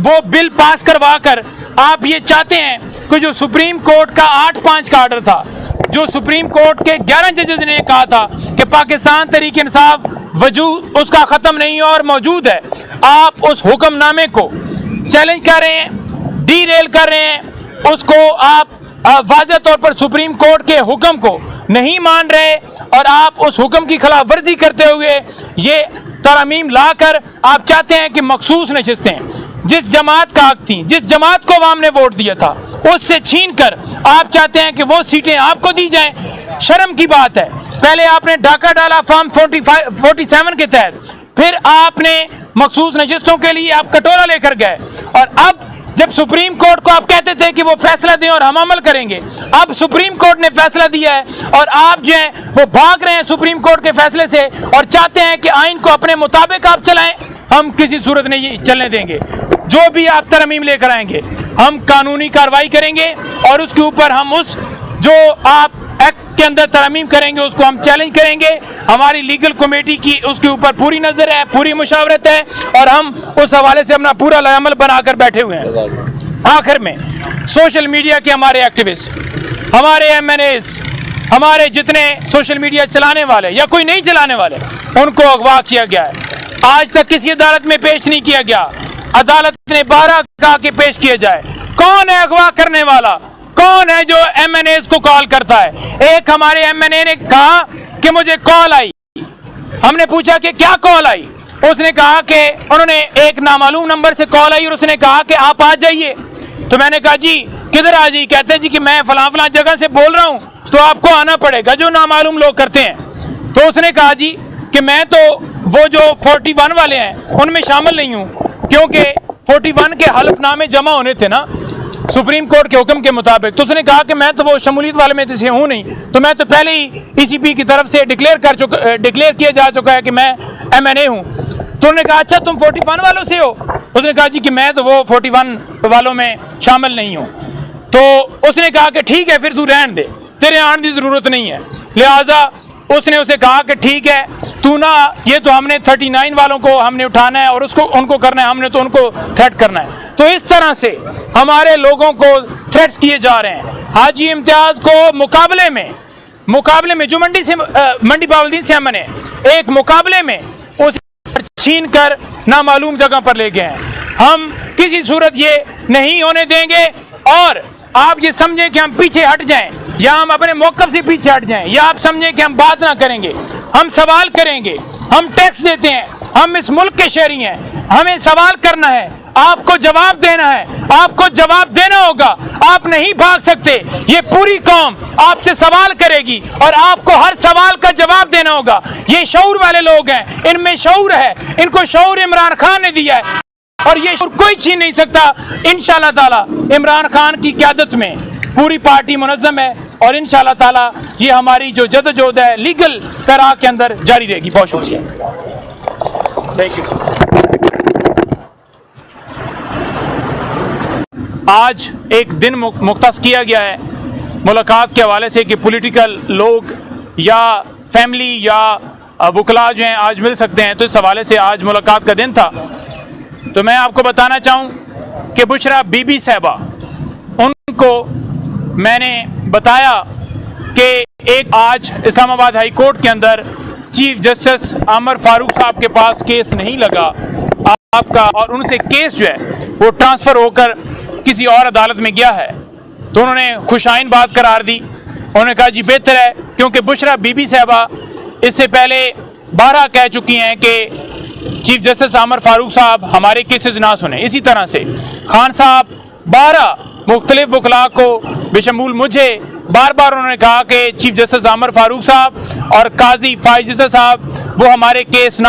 وہ بل پاس کروا کر آپ یہ چاہتے ہیں کہ جو سپریم کورٹ کا 8-5 کا آرڈر تھا, جو سپریم کورٹ کے 11 ججز نے کہا تھا کہ پاکستان تحریک انصاف وجود اس کا ختم نہیں اور موجود ہے, آپ اس حکم نامے کو چیلنج کر رہے ہیں, ڈی ریل کر رہے ہیں, اس کو آپ واضح طور پر سپریم کورٹ کے حکم کو نہیں مان رہے, اور آپ اس حکم کی خلاف ورزی کرتے ہوئے یہ ترامیم لا کر آپ چاہتے ہیں کہ مخصوص نشستیں جس جماعت کا حق تھیں, جس جماعت کو عوام نے ووٹ دیا تھا, اس سے چھین کر آپ چاہتے ہیں کہ وہ سیٹیں آپ کو دی جائیں. شرم کی بات ہے, پہلے آپ نے ڈاکہ ڈالا فارم 47 کے تحت, پھر آپ نے مخصوص نشستوں کے لیے آپ کٹورا لے کر گئے, اور اب جب سپریم کورٹ کو آپ کہتے تھے کہ وہ فیصلہ دیں اور ہم عمل کریں گے, اب سپریم کورٹ نے فیصلہ دیا ہے اور آپ جو ہیں وہ بھاگ رہے ہیں سپریم کورٹ کے فیصلے سے اور چاہتے ہیں کہ آئین کو اپنے مطابق آپ چلائیں. ہم کسی صورت نہیں چلنے دیں گے. جو بھی آپ ترمیم لے کر آئیں گے ہم قانونی کارروائی کریں گے, اور اس کے اوپر ہم اس جو آپ ایکٹ کے اندر ترمیم کریں گے اس کو ہم چیلنج کریں گے. ہماری لیگل کمیٹی کی اس کے اوپر پوری نظر ہے, پوری مشاورت ہے, اور ہم اس حوالے سے اپنا پورا عمل بنا کر بیٹھے ہوئے ہیں. آخر میں سوشل میڈیا کے ہمارے ایکٹیوسٹ, ہمارے ایم این ایز, ہمارے جتنے سوشل میڈیا چلانے والے یا کوئی نہیں چلانے والے, ان کو اغوا کیا گیا ہے. آج تک کسی عدالت میں پیش نہیں کیا گیا. عدالت نے 12 کہا کہ پیش کیا جائے. کون ہے اغوا کرنے والا؟ کون ہے جو ایم این ایز کو کال کرتا ہے؟ ایک ہمارے ایم این اے نے کہا کہ مجھے کال آئی. ہم نے پوچھا کہ کیا کال آئی؟ اس نے کہا کہ انہوں نے ایک نامعلوم نمبر سے کال آئی اور اس نے کہا کہ آپ آ جائیے. تو میں نے کہا جی کدھر آ جائیے؟ کہتے ہیں جی کہ میں فلاں فلاں جگہ سے بول رہا ہوں تو آپ کو آنا پڑے گا, جو نامعلوم لوگ کرتے ہیں. تو اس نے کہا جی کہ میں تو وہ جو 41 والے ہیں ان میں شامل نہیں ہوں, کیونکہ 41 کے حلف نامے جمع ہونے تھے نا سپریم کورٹ کے حکم کے مطابق. تو اس نے کہا کہ میں تو وہ شمولیت والے میں سے ہوں نہیں, تو میں تو پہلے ہی ای سی پی کی طرف سے ڈکلیئر کیا جا چکا ہے کہ میں ایم این اے ہوں. تو انہوں نے کہا اچھا تم 41 والوں سے ہو؟ اس نے کہا جی کہ میں تو وہ 41 والوں میں شامل نہیں ہوں. تو اس نے کہا کہ ٹھیک ہے پھر تو رہن دے, تیرے آنے کی ضرورت نہیں ہے. لہٰذا اس نے اسے کہا کہ ٹھیک ہے تو نہ, یہ تو ہم نے 39 والوں کو ہم نے اٹھانا ہے اور اس کو ان کو کرنا ہے, ہم نے تو ان کو تھریٹ کرنا ہے. تو اس طرح سے ہمارے لوگوں کو تھریٹس کیے جا رہے ہیں. حاجی امتیاز کو مقابلے میں جو منڈی باولدین سے ہم نے ایک مقابلے میں اس چھین کر نامعلوم جگہ پر لے گئے ہیں. ہم کسی صورت یہ نہیں ہونے دیں گے, اور آپ یہ سمجھیں کہ ہم پیچھے ہٹ جائیں یا ہم اپنے موقف سے پیچھے ہٹ جائیں, یا آپ سمجھیں کہ ہم بات نہ کریں گے. ہم سوال کریں گے, ہم ٹیکس دیتے ہیں, ہم اس ملک کے شہری ہیں, ہمیں سوال کرنا ہے, آپ کو جواب دینا ہے, آپ کو جواب دینا ہوگا. آپ نہیں بھاگ سکتے, یہ پوری قوم آپ سے سوال کرے گی اور آپ کو ہر سوال کا جواب دینا ہوگا. یہ شعور والے لوگ ہیں, ان میں شعور ہے, ان کو شعور عمران خان نے دیا ہے اور یہ شعور کوئی چھین نہیں سکتا. انشاءاللہ تعالی عمران خان کی قیادت میں پوری پارٹی منظم ہے, اور انشاءاللہ تعالی یہ ہماری جو جدوجہد ہے لیگل پیراہ کے اندر جاری رہے گی. بہت شکریہ. Thank you. آج ایک دن مختص کیا گیا ہے ملاقات کے حوالے سے کہ پولیٹیکل لوگ یا فیملی یا وکلاء جو ہیں آج مل سکتے ہیں, تو اس حوالے سے آج ملاقات کا دن تھا. تو میں آپ کو بتانا چاہوں کہ بشرا بی بی صاحبہ, ان کو میں نے بتایا کہ ایک آج اسلام آباد ہائی کورٹ کے اندر چیف جسٹس عامر فاروق صاحب کے پاس کیس نہیں لگا آپ کا, اور ان سے کیس جو ہے وہ ٹرانسفر ہو کر کسی اور عدالت میں گیا ہے. تو انہوں نے خوشائن بات قرار دی. انہوں نے کہا جی بہتر ہے, کیونکہ بشرا بی بی صاحبہ اس سے پہلے 12 کہہ چکی ہیں کہ چیف جسٹس عامر فاروق صاحب ہمارے کیسز نہ سنیں. اسی طرح سے خان صاحب 12 مختلف وکلاء کو بشمول مجھے بار بار انہوں نے کہا کہ چیف جسٹس عامر فاروق صاحب اور قاضی فائز صاحب وہ ہمارے کیس نہ